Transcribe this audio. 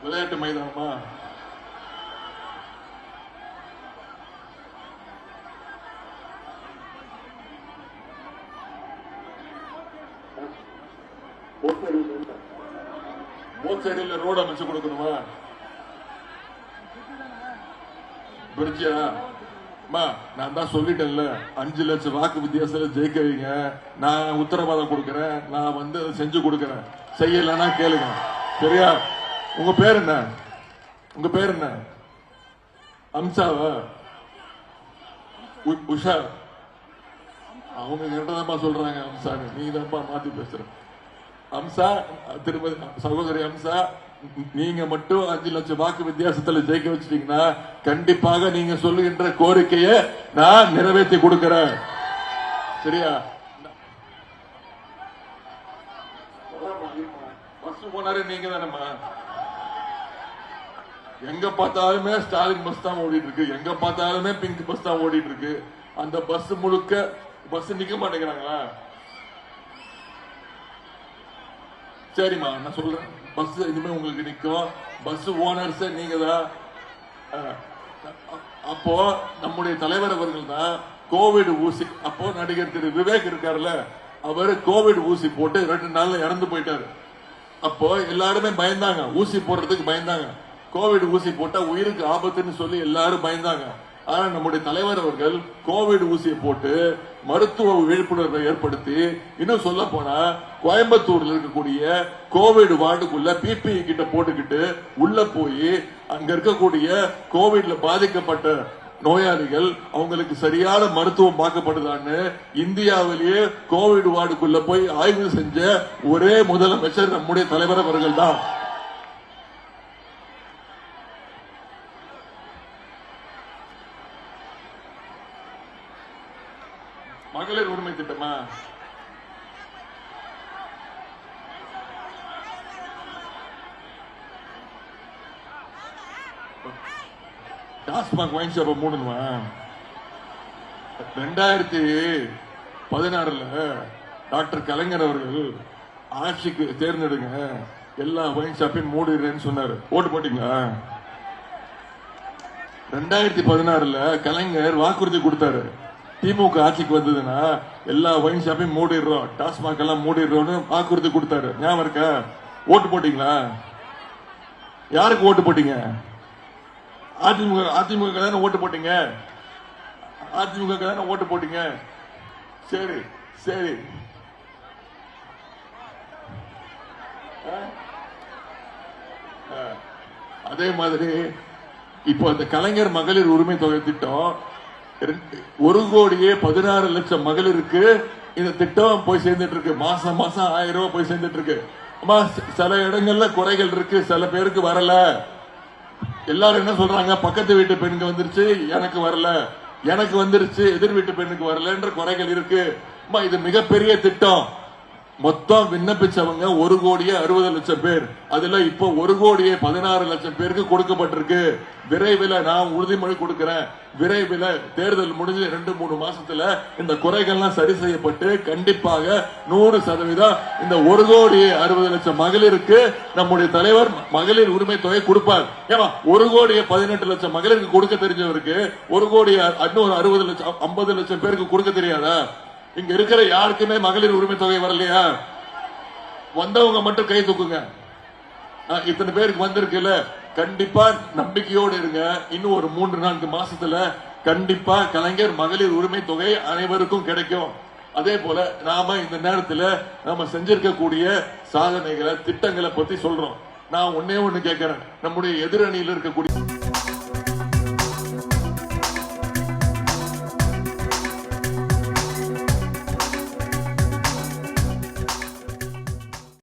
விளையாட்டு மைதானமா? போத் சைடுல ரோடு அமைச்சு கொடுக்கணுமா? பிரிட்ஜா? நான் தான் சொல்லிட்டேன்ல, 5 லட்சம் வாக்கு வித்தியாசத்துல ஜெயிக்க வைங்க. நான் உத்தரவாதம் கொடுக்கறேன். நான் அதை செஞ்சு கொடுக்கறேன். செய்யலன்னா கேளுங்க. சரியா? உங்க பேர் என்ன? உங்க பேர் என்ன? அம்சாவா? உஷா? அவங்க கிட்டதான்ப்பா சொல்றாங்க அம்சா. நீங்க தான்ப்பா மாத்தி பேசுற. அம்சா, திருமதி சகோதரி அம்சா, நீங்க மட்டும் 5 லட்சம் வாக்கு வித்தியாசத்துல ஜெயிக்க வச்சிட்டீங்கன்னா கண்டிப்பாக நீங்க சொல்லுகின்ற கோரிக்கையை நான் நிறைவேற்றி கொடுக்கிறேன். சரியா? பஸ் போனாரு நீங்க தானேம்மா. எங்க பார்த்தாலுமே ஸ்டாலின் பஸ் தான் ஓடிட்டு இருக்கு. எங்க பார்த்தாலுமே பிங்க் பஸ் தான் ஓடிட்டு இருக்கு. அந்த பஸ் முழுக்க பஸ் நிக்க மாட்டேங்கிறாங்களா? சரிம்மா, நான் சொல்றேன். பஸ் இனிமே உங்களுக்கு நிக்கும். பஸ் ஓனர்ஸ் நீங்க தான். அப்போ நம்முடைய தலைவர் அவர்கள் தான் கோவிட் ஊசி, அப்போ நடிகர் திரு விவேக் இருக்காருல்ல, அவரு கோவிட் ஊசி போட்டு 2 நாள்ல இறந்து போயிட்டாரு. அப்போ எல்லாருமே பயந்தாங்க, ஊசி போடுறதுக்கு பயந்தாங்க. கோவிட் ஊசி போட்டா உயிருக்கு ஆபத்துன்னு சொல்லி எல்லாரும் பயந்தாங்க. ஆனா நம்முடைய தலைவர் அவர்கள் கோவிட் ஊசியை போட்டு மருத்துவ விழிப்புணர்வை ஏற்படுத்தி, இன்னும் சொல்ல போனா கோயம்புத்தூர்ல இருக்கக்கூடிய கோவிட் வார்டுக்குள்ள பிபிஇ கிட்ட போட்டுக்கிட்டு உள்ள போய் அங்க இருக்கக்கூடிய கோவிட்ல பாதிக்கப்பட்ட நோயாளிகள் அவங்களுக்கு சரியான மருத்துவம் பார்க்கப்படுதான்னு இந்தியாவிலேயே கோவிட் வார்டுக்குள்ள போய் ஆய்வு செஞ்ச ஒரே முதலமைச்சர் நம்முடைய தலைவர் அவர்கள் தான். மகளிர் உரிமை திட்டமா? டாஸ்மாக் வைன் ஷாப்பை மூடணுமா? 2016 டாக்டர் கலைஞர் அவர்கள் ஆட்சிக்கு தேர்ந்தெடுங்க, எல்லா வைன் ஷாப்பையும் மூடிடுறேன்னு சொன்னாரு. ஓட்டு போட்டீங்களா? 2016 கலைஞர் வாக்குறுதி கொடுத்தாரு, திமுக ஆட்சிக்கு வந்ததுன்னா எல்லா வைன் ஷாப்பையும் மூடிடுறோம், டாஸ்மாக் எல்லாம் மூடிடுறோம்னு வாக்குறுதி கொடுத்தாரு. ஞாபகம் இருக்கா? ஓட்டு போட்டீங்களா? யாருக்கு ஓட்டு போட்டீங்க? அதிமுக தானே ஓட்டு போட்டீங்க. அதிமுக தானே ஓட்டு போட்டீங்க. சரி சரி, அதே மாதிரி இப்போ அந்த கலைஞர் மகளிர் உரிமை தொகை திட்டம் 1,16,00,000 மகளிருக்கு இந்த திட்டம் போய் சேர்ந்துட்டு இருக்கு. மாசம் மாசம் 1000 ரூபாய் போய் சேர்ந்துட்டு இருக்கு. அம்மா, சில இடங்கள்ல குறைகள் இருக்கு, சில பேருக்கு வரல. எல்லாரும் என்ன சொல்றாங்க? பக்கத்து வீட்டு பெண்ணுக்கு வந்துருச்சு, எனக்கு வரல, எனக்கு வந்துருச்சு, எதிர் வீட்டு பெண்ணுக்கு வரலன்ற குறைகள் இருக்கு. அம்மா, இது மிகப்பெரிய திட்டம். மொத்தம் விண்ணப்பிச்சவங்க 1,60,00,000 பேர். அதுல இப்ப 1,16,00,000 பேருக்கு கொடுக்கப்பட்டிருக்கு. விரைவில் நான் உறுதிமொழி கொடுக்கிறேன், விரைவில் தேர்தல் முடிஞ்சு 2-3 மாசத்துல இந்த குறைகள்லாம் சரி செய்யப்பட்டு கண்டிப்பாக 100% இந்த 1,60,00,000 மகளிருக்கு நம்முடைய தலைவர் மகளிர் உரிமை தொகை கொடுப்பார். ஏமா, 1,18,00,000 மகளிருக்கு கொடுக்க தெரிஞ்சவருக்கு 1,60,00,000 பேருக்கு கொடுக்க தெரியாதா? இங்க இருக்கிற யாருக்குமே மகளிர் உரிமை தொகை வரலையா? வந்தவங்க மட்டும் கை தூக்குங்க. இத்தனை பேருக்கு வந்திருக்குல்ல, கண்டிப்பா நம்பிக்கையோடு இருங்க. இன்னும் ஒரு 3-4 மாசத்துல கண்டிப்பா கலைஞர் மகளிர் உரிமை தொகை அனைவருக்கும் கிடைக்கும். அதே போல நாம இந்த நேரத்தில் நாம செஞ்சிருக்கக்கூடிய சாதனைகளை, திட்டங்களை பத்தி சொல்றோம். நான் ஒன்னே ஒண்ணு கேட்கிறேன், நம்முடைய எதிரணியில் இருக்கக்கூடிய